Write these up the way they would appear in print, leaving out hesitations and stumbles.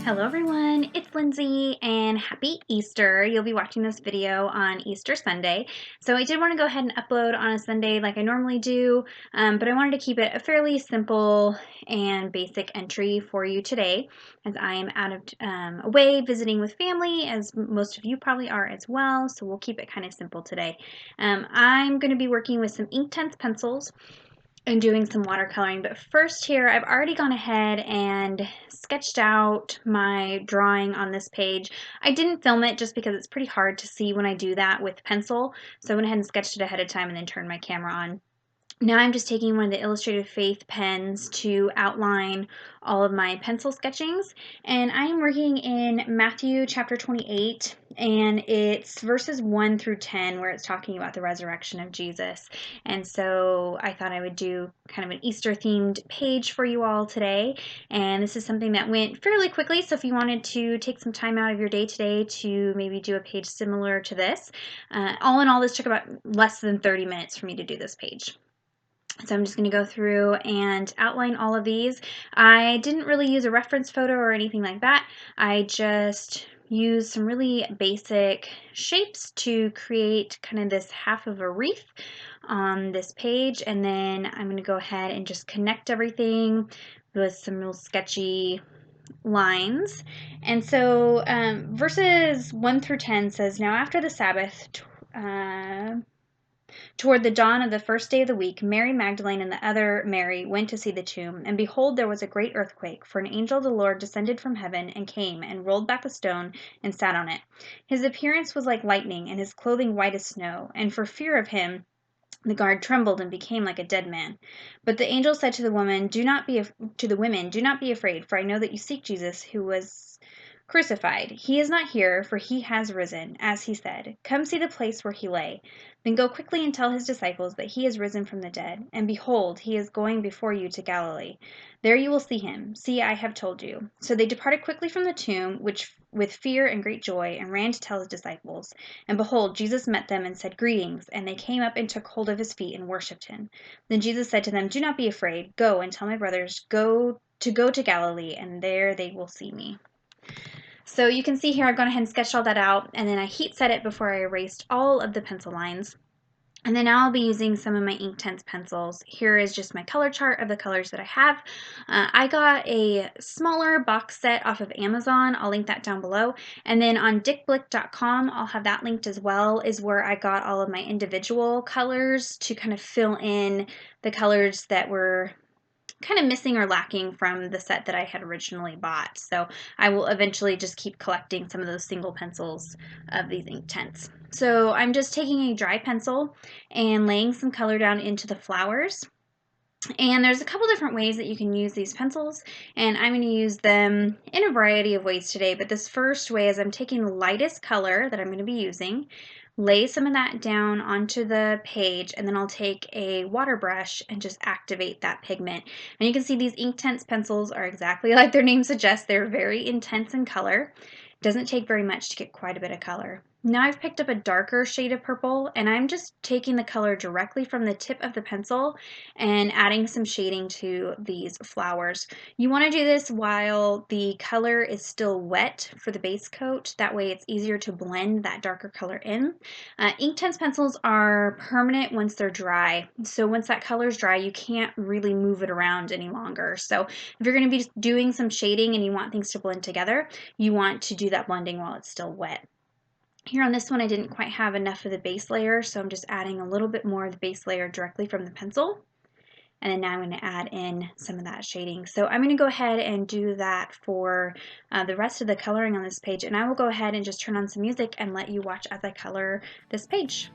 Hello everyone, it's Lindsay and happy Easter. You'll be watching this video on Easter Sunday. So I did want to go ahead and upload on a Sunday like I normally do, but I wanted to keep it a fairly simple and basic entry for you today as I am out of away visiting with family, as most of you probably are as well, so we'll keep it kind of simple today. I'm going to be working with some Inktense pencils and doing some watercoloring. But first here, I've already gone ahead and sketched out my drawing on this page. I didn't film it just because it's pretty hard to see when I do that with pencil. So I went ahead and sketched it ahead of time and then turned my camera on. Now I'm just taking one of the Illustrated Faith pens to outline all of my pencil sketchings, and I am working in Matthew chapter 28, and it's verses 1 through 10 where it's talking about the resurrection of Jesus. And so I thought I would do kind of an Easter themed page for you all today, and this is something that went fairly quickly, so if you wanted to take some time out of your day today to maybe do a page similar to this, all in all this took about less than 30 minutes for me to do this page. So I'm just going to go through and outline all of these. I didn't really use a reference photo or anything like that. I just used some really basic shapes to create kind of this half of a wreath on this page, and then I'm going to go ahead and just connect everything with some real sketchy lines. And so verses 1 through 10 says, "Now after the Sabbath, toward the dawn of the first day of the week, Mary Magdalene and the other Mary went to see the tomb, and behold, there was a great earthquake, for an angel of the Lord descended from heaven and came and rolled back the stone and sat on it. His appearance was like lightning, and his clothing white as snow, and for fear of him the guard trembled and became like a dead man. But the angel said to the women, "Do not be afraid, for I know that you seek Jesus, who was crucified. He is not here, for he has risen, as he said. Come see the place where he lay. Then go quickly and tell his disciples that he is risen from the dead. And behold, he is going before you to Galilee. There you will see him. See, I have told you." So they departed quickly from the tomb, with fear and great joy, and ran to tell his disciples. And behold, Jesus met them and said, "Greetings." And they came up and took hold of his feet and worshipped him. Then Jesus said to them, "Do not be afraid. Go and tell my brothers go to Galilee, and there they will see me." So you can see here I've gone ahead and sketched all that out, and then I heat set it before I erased all of the pencil lines. And then now I'll be using some of my Inktense pencils. Here is just my color chart of the colors that I have. I got a smaller box set off of Amazon. I'll link that down below. And then on dickblick.com, I'll have that linked as well, is where I got all of my individual colors to kind of fill in the colors that were kind of missing or lacking from the set that I had originally bought. So I will eventually just keep collecting some of those single pencils of these Inktense. So I'm just taking a dry pencil and laying some color down into the flowers. And there's a couple different ways that you can use these pencils, and I'm going to use them in a variety of ways today. But this first way is I'm taking the lightest color that I'm going to be using, lay some of that down onto the page, and then I'll take a water brush and just activate that pigment. And you can see these Inktense pencils are exactly like their name suggests. They're very intense in color. It doesn't take very much to get quite a bit of color. Now I've picked up a darker shade of purple, and I'm just taking the color directly from the tip of the pencil and adding some shading to these flowers. You want to do this while the color is still wet for the base coat. That way it's easier to blend that darker color in. Inktense pencils are permanent once they're dry. So once that color is dry, you can't really move it around any longer. So if you're going to be doing some shading and you want things to blend together, you want to do that blending while it's still wet. Here on this one, I didn't quite have enough of the base layer, so I'm just adding a little bit more of the base layer directly from the pencil. And then now I'm going to add in some of that shading. So I'm going to go ahead and do that for the rest of the coloring on this page. And I will go ahead and just turn on some music and let you watch as I color this page.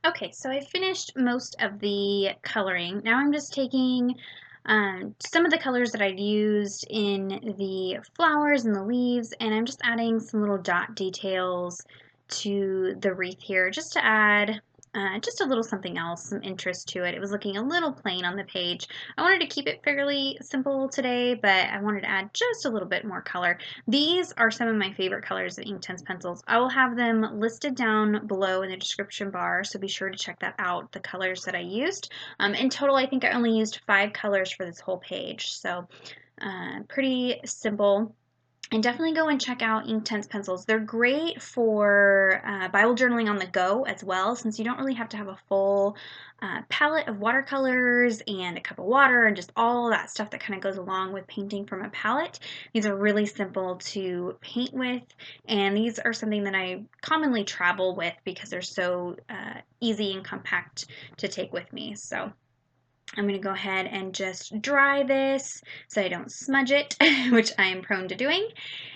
Okay, so I finished most of the coloring. Now I'm just taking some of the colors that I'd used in the flowers and the leaves, and I'm just adding some little dot details to the wreath here just to add just a little something else, some interest to it. It was looking a little plain on the page. I wanted to keep it fairly simple today, but I wanted to add just a little bit more color. These are some of my favorite colors of Inktense pencils. I will have them listed down below in the description bar, so be sure to check that out, the colors that I used. In total, I think I only used 5 colors for this whole page, so pretty simple. And definitely go and check out Inktense pencils. They're great for Bible journaling on the go as well, since you don't really have to have a full palette of watercolors and a cup of water and just all that stuff that kind of goes along with painting from a palette. These are really simple to paint with, and these are something that I commonly travel with because they're so easy and compact to take with me. So I'm going to go ahead and just dry this so I don't smudge it, which I am prone to doing.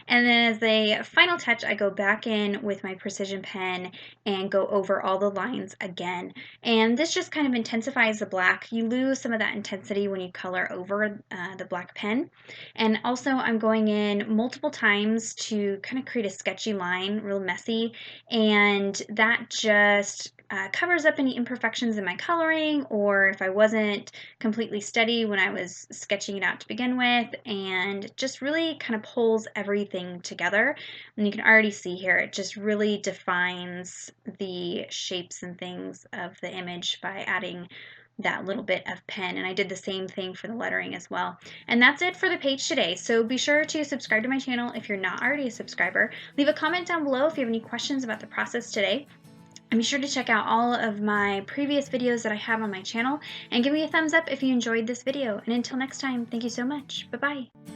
And then as a final touch, I go back in with my precision pen and go over all the lines again. And this just kind of intensifies the black. You lose some of that intensity when you color over the black pen. And also I'm going in multiple times to kind of create a sketchy line, real messy, and that just covers up any imperfections in my coloring, or if I wasn't completely steady when I was sketching it out to begin with, and just really kind of pulls everything together. And you can already see here, it just really defines the shapes and things of the image by adding that little bit of pen. And I did the same thing for the lettering as well. And that's it for the page today. So be sure to subscribe to my channel if you're not already a subscriber. Leave a comment down below if you have any questions about the process today. And be sure to check out all of my previous videos that I have on my channel, and give me a thumbs up if you enjoyed this video. And until next time, thank you so much. Bye-bye.